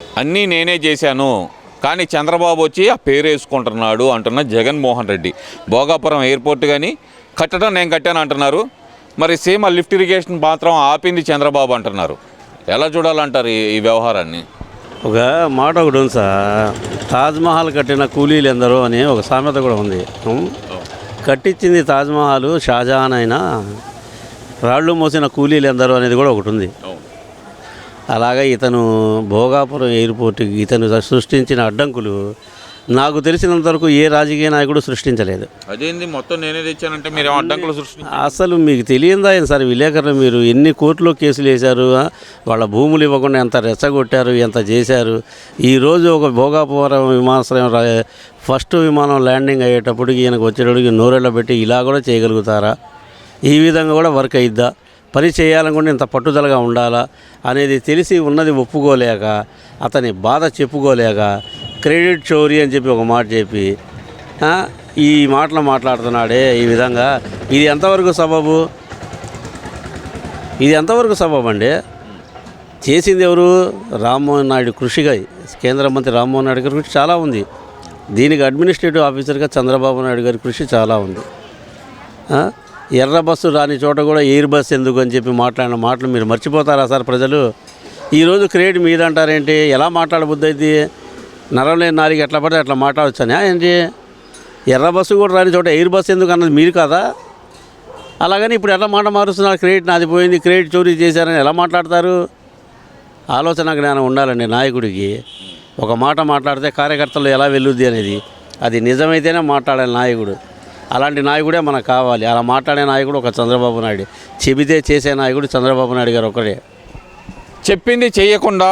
అన్నీ నేనే చేశాను కానీ చంద్రబాబు వచ్చి ఆ పేరు వేసుకుంటున్నాడు అంటున్న జగన్మోహన్ రెడ్డి. భోగాపురం ఎయిర్పోర్ట్ కానీ కట్టడం నేను కట్టాను అంటున్నారు. మరి సేమ్ ఆ లిఫ్ట్ ఇరిగేషన్ మాత్రం ఆపింది చంద్రబాబు అంటున్నారు. ఎలా చూడాలంటారు ఈ వ్యవహారాన్ని? ఒక మాట ఒకటి ఉంది సార్, తాజ్మహల్ కట్టిన కూలీలు ఎందరో అని ఒక సామెత కూడా ఉంది. కట్టించింది తాజ్మహల్ షాజహాన్ అయినా రాళ్ళు మోసిన కూలీలు ఎందరో అనేది కూడా ఒకటి ఉంది. అలాగే ఇతను భోగాపురం ఎయిర్పోర్ట్కి ఇతను సృష్టించిన అడ్డంకులు నాకు తెలిసినంతవరకు ఏ రాజకీయ నాయకుడు సృష్టించలేదు. అదేంది మొత్తం నేనే తెచ్చానంటే మీరు అడ్డంకులు అసలు మీకు తెలియదా సార్ విలేకరులు, మీరు ఎన్ని కోర్టులో కేసులు వేశారు, వాళ్ళ భూములు ఇవ్వకుండా ఎంత రెచ్చగొట్టారు, ఎంత చేశారు. ఈరోజు ఒక భోగాపురం విమానాశ్రయం ఫస్ట్ విమానం ల్యాండింగ్ అయ్యేటప్పటికి ఈయనకు వచ్చేటప్పటికి నోరెళ్ళ పెట్టి ఇలా కూడా చేయగలుగుతారా, ఈ విధంగా కూడా వర్క్ అయిద్దా, పని చేయాలనుకుంటే ఇంత పట్టుదలగా ఉండాలా అనేది తెలిసి ఉన్నది ఒప్పుకోలేక, అతని బాధ చెప్పుకోలేక క్రెడిట్ చోరీ అని చెప్పి ఒక మాట చెప్పి ఈ మాటలు మాట్లాడుతున్నాడే ఈ విధంగా. ఇది ఎంతవరకు సబబు? ఇది ఎంతవరకు సబబు అండి? చేసింది ఎవరు? రామ్మోహన్ నాయుడు కృషిగా, కేంద్ర మంత్రి రామ్మోహన్ నాయుడు గారి కృషి చాలా ఉంది. దీనికి అడ్మినిస్ట్రేటివ్ ఆఫీసర్గా చంద్రబాబు నాయుడు గారి కృషి చాలా ఉంది. ఎర్ర బస్సు రాని చోట కూడా ఎయిర్ బస్ ఎందుకు అని చెప్పి మాట్లాడిన మాటలు మీరు మర్చిపోతారా సార్ ప్రజలు? ఈరోజు క్రెడిట్ మీద అంటారేంటి? ఎలా మాట్లాడబుద్ది అయితే? నరం లేని నాలుగు ఎట్లా పడితే అట్లా మాట్లాడొచ్చని ఏంటి? ఎర్ర బస్సు కూడా రాని చోట ఎయిర్ బస్ ఎందుకు అన్నది మీరు కాదా? అలాగని ఇప్పుడు ఎట్లా మాట మారుస్తున్నారు? క్రెడిట్ నాది పోయింది, క్రెడిట్ చోరీ చేశారని ఎలా మాట్లాడతారు? ఆలోచన జ్ఞానం ఉండాలండి నాయకుడికి. ఒక మాట మాట్లాడితే కార్యకర్తలు ఎలా వెళ్ళుద్ది అనేది, అది నిజమైతేనే మాట్లాడాలి నాయకుడు. అలాంటి నాయకుడే మనకు కావాలి. అలా మాట్లాడే నాయకుడు ఒక చంద్రబాబు నాయుడు. చెబితే చేసే నాయకుడు చంద్రబాబు నాయుడు గారు ఒకరే. చెప్పింది చేయకుండా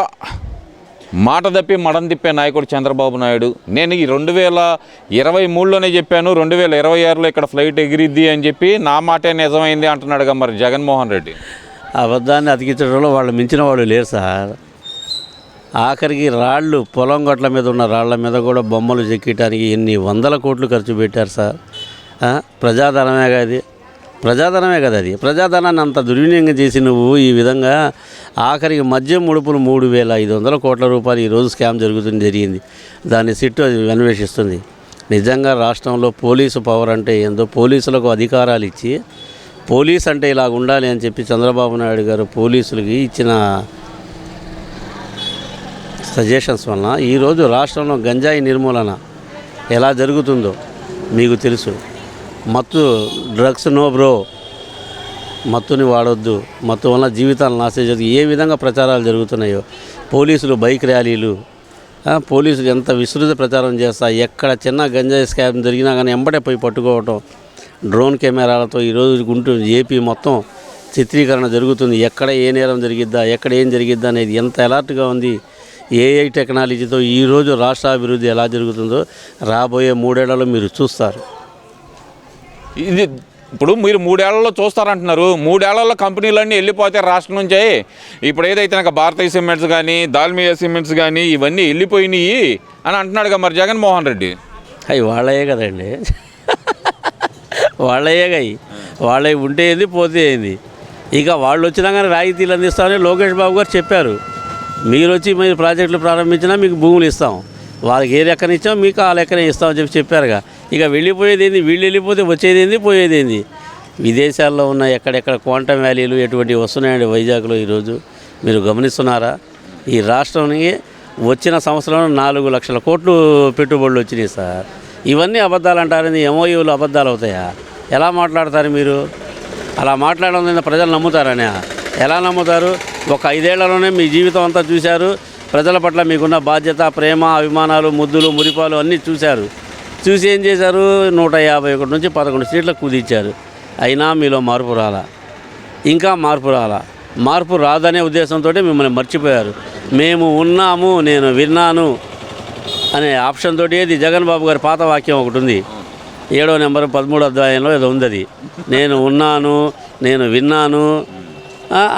మాట తప్పి మడం తిప్పే నాయకుడు చంద్రబాబు నాయుడు. నేను ఈ 2023లోనే చెప్పాను, 2026లో ఇక్కడ ఫ్లైట్ ఎగిరిద్ది అని చెప్పి నా మాటే నిజమైంది అంటున్నాడుగా మరి జగన్మోహన్ రెడ్డి. అబద్ధాన్ని అతికించడంలో వాళ్ళు మించిన వాళ్ళు లేరు సార్. ఆఖరికి రాళ్ళు, పొలం గట్ల మీద ఉన్న రాళ్ల మీద కూడా బొమ్మలు చెక్కటానికి ఎన్ని వందల కోట్లు ఖర్చు పెట్టారు సార్. ప్రజాధనమే కదా అది, ప్రజాధనమే కదా అది. ప్రజాధనాన్ని అంత దుర్వినియోగం చేసి నువ్వు ఈ విధంగా ఆఖరికి మద్యం ముడుపులు 3,500 కోట్ల రూపాయలు ఈరోజు స్కామ్ జరిగింది. దాన్ని సిట్టు అన్వేషిస్తుంది. నిజంగా రాష్ట్రంలో పోలీసు పవర్ అంటే ఏందో, పోలీసులకు అధికారాలు ఇచ్చి పోలీస్ అంటే ఇలా ఉండాలి అని చెప్పి చంద్రబాబు నాయుడు గారు పోలీసులకి ఇచ్చిన సజెషన్స్ వలన ఈరోజు రాష్ట్రంలో గంజాయి నిర్మూలన ఎలా జరుగుతుందో మీకు తెలుసు. మత్తు డ్రగ్స్ నో బ్రో, మత్తుని వాడొద్దు, మత్తు వల్ల జీవితాలు నాశనం జరుగుతుంది, ఏ విధంగా ప్రచారాలు జరుగుతున్నాయో. పోలీసులు బైక్ ర్యాలీలు, పోలీసులు ఎంత విస్తృత ప్రచారం చేస్తా, ఎక్కడ చిన్న గంజాయి స్కామ్ జరిగినా కానీ ఎంబడే పోయి పట్టుకోవటం. డ్రోన్ కెమెరాలతో ఈరోజు గుంటూరు ఏపీ మొత్తం చిత్రీకరణ జరుగుతుంది. ఎక్కడ ఏ నేరం జరిగిద్దా, ఎక్కడ ఏం జరిగిద్దా అనేది ఎంత అలర్ట్గా ఉంది. ఏఐ టెక్నాలజీతో ఈరోజు రాష్ట్ర అభివృద్ధి ఎలా జరుగుతుందో రాబోయే 3 ఏళ్లలో మీరు చూస్తారు. ఇది ఇప్పుడు మీరు 3 ఏళ్లలో చూస్తారంటున్నారు. 3 ఏళ్లలో కంపెనీలన్నీ వెళ్ళిపోతే రాష్ట్రం నుంచే. ఇప్పుడు ఏదైతే నాకు భారతీయ సిమెంట్స్ కానీ, దాల్మియా సిమెంట్స్ కానీ ఇవన్నీ వెళ్ళిపోయినాయి అని అంటున్నాడుగా మరి జగన్మోహన్ రెడ్డి. అవి వాళ్ళయే కదండి, వాళ్ళయ్యేగా. వాళ్ళవి ఉంటే ఏంది, పోతే ఏంది. ఇక వాళ్ళు వచ్చినా కానీ రాయితీలు అందిస్తామని లోకేష్ బాబు గారు చెప్పారు. మీరు వచ్చి మీరు ప్రాజెక్టులు ప్రారంభించినా మీకు భూములు ఇస్తాం, వాళ్ళకి ఏ లెక్కన ఇచ్చాం మీకు ఆ లెక్కనే ఇస్తామని చెప్పారుగా. ఇక వెళ్ళిపోయేది ఏంది? వీళ్ళు వెళ్ళిపోతే వచ్చేది ఏంది, పోయేది ఏంది? విదేశాల్లో ఉన్న ఎక్కడెక్కడ క్వాంటమ్ వ్యాలీలు ఎటువంటివి వస్తున్నాయండి వైజాగ్లో ఈరోజు మీరు గమనిస్తున్నారా? ఈ రాష్ట్రానికి వచ్చిన సంవత్సరంలో 4 లక్షల కోట్లు పెట్టుబడులు వచ్చినాయి సార్. ఇవన్నీ అబద్ధాలు అంటారని, ఎంఓయూలు అబద్ధాలు అవుతాయా? ఎలా మాట్లాడతారు మీరు? అలా మాట్లాడడం ప్రజలు నమ్ముతారనే? ఎలా నమ్ముతారు? ఒక 5 ఏళ్లలోనే మీ జీవితం అంతా చూశారు. ప్రజల పట్ల మీకున్న బాధ్యత, ప్రేమ, అభిమానాలు, ముద్దులు, మురిపాలు అన్నీ చూశారు. చూసి ఏం చేశారు? 151 నుంచి 11 సీట్లకు కుదించారు. అయినా మీలో మార్పు రాలా, ఇంకా మార్పు రాలా. మార్పు రాదనే ఉద్దేశంతో మిమ్మల్ని మర్చిపోయారు. మేము ఉన్నాము, నేను విన్నాను అనే ఆప్షన్ తోటి. ఏది జగన్ బాబు గారి పాత వాక్యం ఒకటి ఉంది, 7వ నెంబరు 13వ అధ్యాయంలో ఏదో ఉంది. అది నేను ఉన్నాను, నేను విన్నాను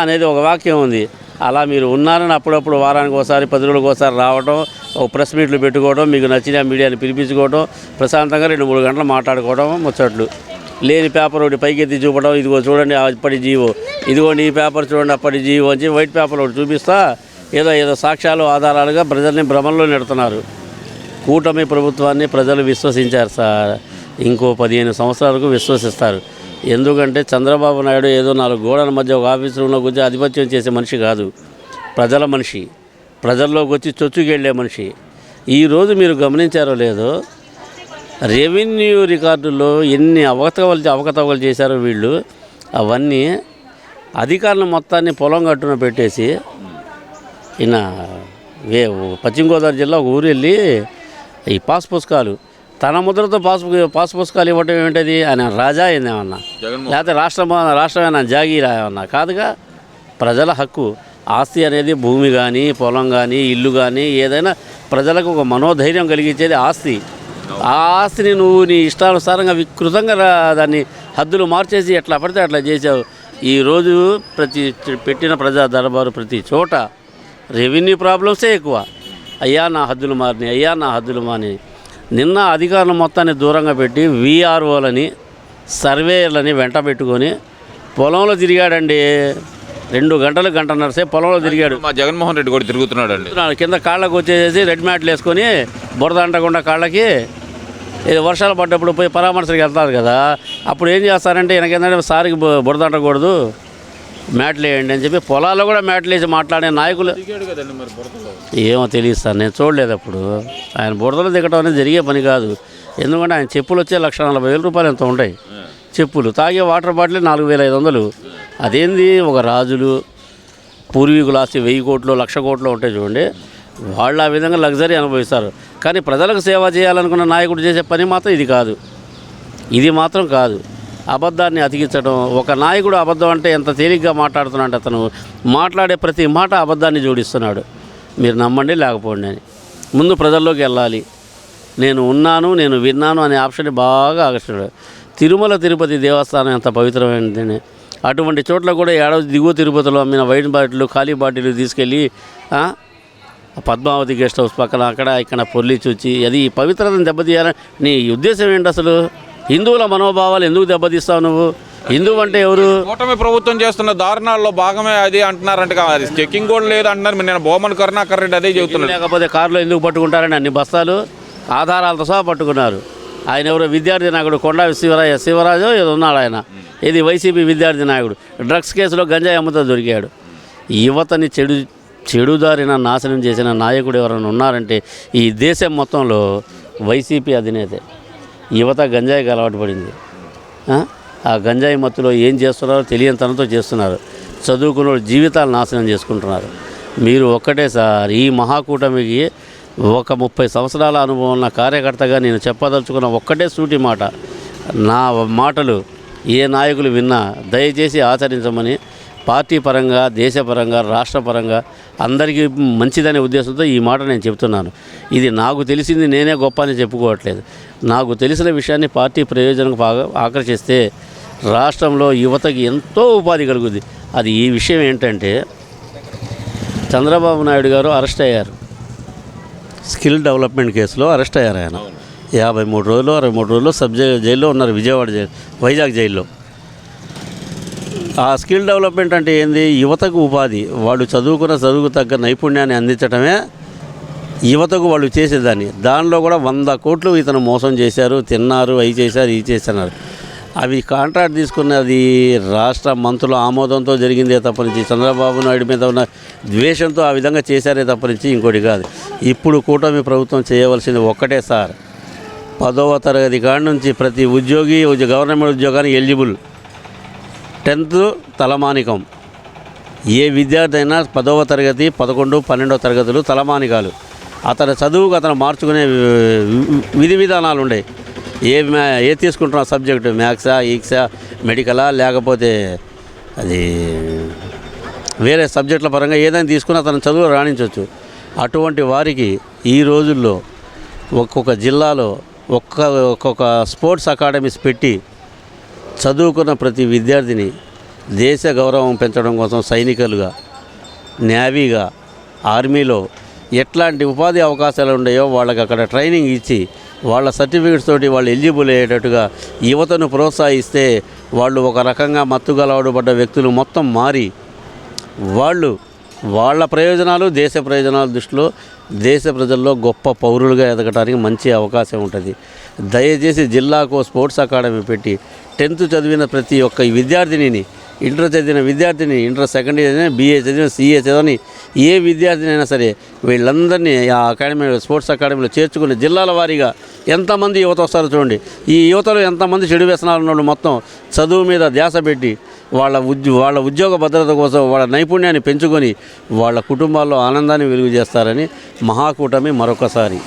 అనేది ఒక వాక్యం ఉంది. అలా మీరు ఉన్నారని అప్పుడప్పుడు వారానికి ఒకసారి 10 రోజులకు ఒకసారి రావడం, ఒక ప్రెస్ మీట్లు పెట్టుకోవడం, మీకు నచ్చిన మీడియాని పిలిపించుకోవడం, ప్రశాంతంగా 2-3 గంటలు మాట్లాడుకోవడం, ముచ్చట్లు. లేని పేపర్ ఒకటి పైకెత్తి చూపడం, ఇదిగో చూడండి అప్పటి జీవో, ఇదిగోండి ఈ పేపర్ చూడండి అప్పటి జీవో అని వైట్ పేపర్ ఒకటి చూపిస్తా ఏదో సాక్ష్యాలు ఆధారాలుగా ప్రజల్ని భ్రమంలో నెడుతున్నారు. కూటమి ప్రభుత్వాన్ని ప్రజలు విశ్వసించారు సార్. ఇంకో 15 సంవత్సరాలకు విశ్వసిస్తారు. ఎందుకంటే చంద్రబాబు నాయుడు ఏదో 4 గోడల మధ్య ఒక ఆఫీస్ రూమ్లోకి వచ్చి ఆధిపత్యం చేసే మనిషి కాదు. ప్రజల మనిషి, ప్రజల్లోకి వచ్చి చొచ్చుకెళ్ళే మనిషి. ఈరోజు మీరు గమనించారో లేదో, రెవెన్యూ రికార్డుల్లో ఎన్ని అవకతవకలు చేశారో వీళ్ళు. అవన్నీ అధికారులు మొత్తాన్ని పొలం గట్టున పెట్టేసి ఈయన పశ్చిమ గోదావరి జిల్లా ఒక ఊరు వెళ్ళి ఈ పాస్ పుస్తకాలు తన ముద్రతో పాస్ పుస్తకాలు ఇవ్వటం ఏమిటది? ఆయన రాజా ఏందేమన్నా, లేకపోతే రాష్ట్రమేనా జాగీరా ఏమన్నా? కాదుగా, ప్రజల హక్కు. ఆస్తి అనేది భూమి కానీ, పొలం కానీ, ఇల్లు కానీ, ఏదైనా ప్రజలకు ఒక మనోధైర్యం కలిగించేది ఆస్తి. ఆ ఆస్తిని నువ్వు నీ ఇష్టానుసారంగా వికృతంగా దాన్ని హద్దులు మార్చేసి ఎట్లా పడితే అట్లా చేసావు. ఈరోజు పెట్టిన ప్రజా దర్బారు ప్రతి చోట రెవెన్యూ ప్రాబ్లమ్సే ఎక్కువ. అయ్యా నా హద్దులు మారినాయి, అయ్యా నా హద్దులు మాని. నిన్న అధికారులు మొత్తాన్ని దూరంగా పెట్టి వీఆర్ఓలని, సర్వేయర్లని వెంట పెట్టుకొని పొలంలో తిరిగాడండి. 2 గంటలు, గంటన్నర సేపు పొలంలో తిరిగాడు. మా జగన్మోహన్ రెడ్డి కూడా తిరుగుతున్నాడు అండి. కింద కాళ్ళకు వచ్చేసి రెడ్ మ్యాట్లు వేసుకొని బురద అంటకుండా కాళ్ళకి, ఇది వర్షాలు పడ్డప్పుడు పోయి పరామర్శలకు వెళ్తారు కదా, అప్పుడు ఏం చేస్తారంటే ఈయనకేంటంటే సారికి బురద అంటకూడదు, మ్యాట్లు వేయండి అని చెప్పి పొలాల్లో కూడా మ్యాట్లు వేసి మాట్లాడే నాయకులు ఏమో తెలియదు సార్, నేను చూడలేదు అప్పుడు. ఆయన బురదలో దిగటం అనేది జరిగే పని కాదు. ఎందుకంటే ఆయన చెప్పులు వచ్చే 1,40,000 రూపాయలు ఎంత ఉంటాయి చెప్పులు. తాగే వాటర్ బాటిల్ 4,500. అదేంది, ఒక రాజులు పూర్వీకుల ఆస్తి 1000 కోట్లు 1,00,000 కోట్లు ఉంటాయి చూడండి, వాళ్ళు ఆ విధంగా లగ్జరీ అనుభవిస్తారు. కానీ ప్రజలకు సేవ చేయాలనుకున్న నాయకుడు చేసే పని మాత్రం ఇది కాదు. ఇది మాత్రం కాదు. అబద్ధాన్ని అతికించడం. ఒక నాయకుడు అబద్ధం అంటే ఎంత తేలిగ్గా మాట్లాడుతున్నాడు. అతను మాట్లాడే ప్రతి మాట అబద్ధాన్ని జోడిస్తున్నాడు. మీరు నమ్మండి లేకపోండి అని. ముందు ప్రజల్లోకి వెళ్ళాలి. నేను ఉన్నాను, నేను విన్నాను అనే ఆప్షన్ బాగా ఆకర్షించాడు. తిరుమల తిరుపతి దేవస్థానం ఎంత పవిత్రమైనదని, అటువంటి చోట్ల కూడా దిగువ తిరుపతిలో అమ్మిన వైట్ బాటిల్, ఖాళీ బాటిల్ తీసుకెళ్ళి పద్మావతి గెస్ట్ హౌస్ పక్కన అక్కడ ఇక్కడ పొర్లిచి వచ్చి, అది ఈ పవిత్రతను దెబ్బతీయాలని నీ ఉద్దేశం ఏంటి అసలు? హిందువుల మనోభావాలు ఎందుకు దెబ్బతీస్తావు నువ్వు? హిందువు అంటే ఎవరు? కూటమి ప్రభుత్వం చేస్తున్న దారుణాల్లో భాగమే అది అంటున్నారంట. చెక్కింగ్ కూడా లేదు అంటున్నారు. నేను బొమ్మన్ కరుణాకర్ రెడ్డి అదే చెబుతున్నాను. లేకపోతే కారులో ఎందుకు పట్టుకుంటారని అన్ని బస్తాలు ఆధారాలతో సహా పట్టుకున్నారు. ఆయన ఎవరో విద్యార్థి నాయకుడు కొండా శివరాజు ఏదో ఉన్నాడు. ఆయన ఇది వైసీపీ విద్యార్థి నాయకుడు. డ్రగ్స్ కేసులో గంజాయి అమ్ముతా దొరికాడు. యువతని చెడుదారిన నాశనం చేసిన నాయకుడు ఎవరైనా ఉన్నారంటే ఈ దేశం మొత్తంలో వైసీపీ అధినేతే. యువత గంజాయికి అలవాటు పడింది. ఆ గంజాయి మత్తులో ఏం చేస్తున్నారో తెలియని తనతో చేస్తున్నారు. చదువుకున్న జీవితాలు నాశనం చేసుకుంటున్నారు. మీరు ఒక్కటే సార్, ఈ మహాకూటమికి ఒక 30 సంవత్సరాల అనుభవం ఉన్న కార్యకర్తగా నేను చెప్పదలుచుకున్న ఒక్కటే సూటి మాట, నా మాటలు ఏ నాయకులు విన్నా దయచేసి ఆచరించమని పార్టీ పరంగా, దేశపరంగా, రాష్ట్రపరంగా అందరికీ మంచిదనే ఉద్దేశంతో ఈ మాట నేను చెప్తున్నాను. ఇది నాకు తెలిసింది నేనే గొప్ప అని చెప్పుకోవట్లేదు. నాకు తెలిసిన విషయాన్ని పార్టీ ప్రయోజనం ఆకర్షిస్తే రాష్ట్రంలో యువతకి ఎంతో ఉపాధి కలుగుద్ది. అది ఈ విషయం ఏంటంటే, చంద్రబాబు నాయుడు గారు అరెస్ట్ అయ్యారు. స్కిల్ డెవలప్మెంట్ కేసులో అరెస్ట్ అయ్యారు. ఆయన 53 రోజులు 63 రోజులు జైల్లో ఉన్నారు. వైజాగ్ జైల్లో. ఆ స్కిల్ డెవలప్మెంట్ అంటే ఏంది? యువతకు ఉపాధి. వాళ్ళు చదువుకు తగ్గ నైపుణ్యాన్ని అందించడమే యువతకు వాళ్ళు చేసేదాన్ని. దానిలో కూడా 100 కోట్లు ఇతను మోసం చేశారు, తిన్నారు, అవి చేశారు, ఇవి చేస్తున్నారు. అవి కాంట్రాక్ట్ తీసుకున్నది రాష్ట్ర మంత్రుల ఆమోదంతో జరిగిందే తప్పనించి, చంద్రబాబు నాయుడు మీద ఉన్న ద్వేషంతో ఆ విధంగా చేశారే తప్పనించి ఇంకోటి కాదు. ఇప్పుడు కూటమి ప్రభుత్వం చేయవలసింది ఒక్కటే సార్, 10వ తరగతి కాడి నుంచి ప్రతి ఉద్యోగి గవర్నమెంట్ ఉద్యోగానికి ఎలిజిబుల్. 10th తలమానికం. ఏ విద్యార్థి అయినా 10వ తరగతి, 11, 12వ తరగతులు తలమానికాలు. అతని చదువుకు అతను మార్చుకునే విధి విధానాలు ఉండే. ఏ తీసుకుంటున్న సబ్జెక్టు, మ్యాథ్సా, ఈక్సా, మెడికలా, లేకపోతే అది వేరే సబ్జెక్టుల పరంగా ఏదైనా తీసుకుని అతను చదువు రాణించవచ్చు. అటువంటి వారికి ఈ రోజుల్లో ఒక్కొక్క జిల్లాలో ఒక్కొక్క స్పోర్ట్స్ అకాడమీస్ పెట్టి చదువుకున్న ప్రతి విద్యార్థిని దేశ గౌరవం పెంచడం కోసం సైనికులుగా, నేవీగా, ఆర్మీలో ఎట్లాంటి ఉపాధి అవకాశాలు ఉన్నాయో వాళ్ళకి అక్కడ ట్రైనింగ్ ఇచ్చి వాళ్ళ సర్టిఫికెట్స్ తోటి వాళ్ళు ఎలిజిబుల్ అయ్యేటట్టుగా యువతను ప్రోత్సహిస్తే వాళ్ళు ఒక రకంగా మత్తుగలవాడు పడ్డ వ్యక్తులు మొత్తం మారి వాళ్ళు వాళ్ళ ప్రయోజనాలు దేశ ప్రయోజనాల దృష్టిలో దేశ ప్రజల్లో గొప్ప పౌరులుగా ఎదగటానికి మంచి అవకాశం ఉంటుంది. దయచేసి జిల్లాకు స్పోర్ట్స్ అకాడమీ పెట్టి 10th చదివిన ప్రతి ఒక్క విద్యార్థినిని, ఇంటర్ చదివిన విద్యార్థిని, ఇంటర్ సెకండ్ ఇయర్ చదివిన, BA చదివిన, CA చదివిన ఏ విద్యార్థినైనా సరే వీళ్ళందరినీ ఆ అకాడమీ, స్పోర్ట్స్ అకాడమీలో చేర్చుకుని జిల్లాల వారీగా ఎంతమంది యువత వస్తారో చూడండి. ఈ యువతలో ఎంతమంది చెడు వ్యసనాలు ఉన్న వాళ్ళు మొత్తం చదువు మీద ధ్యాస పెట్టి వాళ్ళ ఉద్యోగ భద్రత కోసం వాళ్ళ నైపుణ్యాన్ని పెంచుకొని వాళ్ళ కుటుంబాల్లో ఆనందాన్ని వెలుగు చేస్తారని మహాకూటమి మరొకసారి